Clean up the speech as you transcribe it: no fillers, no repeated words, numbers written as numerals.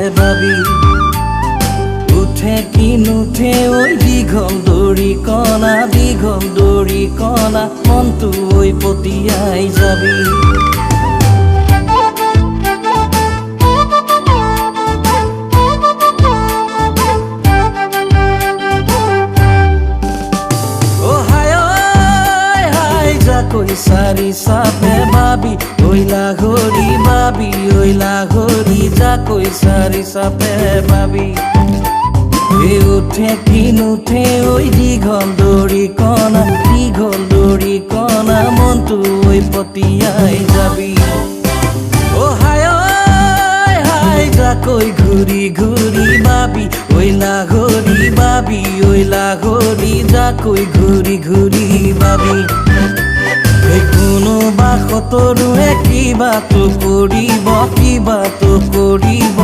ভাবি উঠে কি নুঠে ওই দীঘল দড়ি কণা মনটো ওই পতিয়াই যাবি কই সারি সাপে বাবি ওইলা ঘড়ি যা কই সারি সাপে বাবি উঠে কি নুঠে ওই দীঘল দড়ি কণা মনটো ওই পতিয়াই যাবি ও হায় যা কই ঘুরি বাবি ওইলা ঘড়ি যা কই ঘুরি বাবি কোনো বা সতৰুৱে কিবা তো কৰিব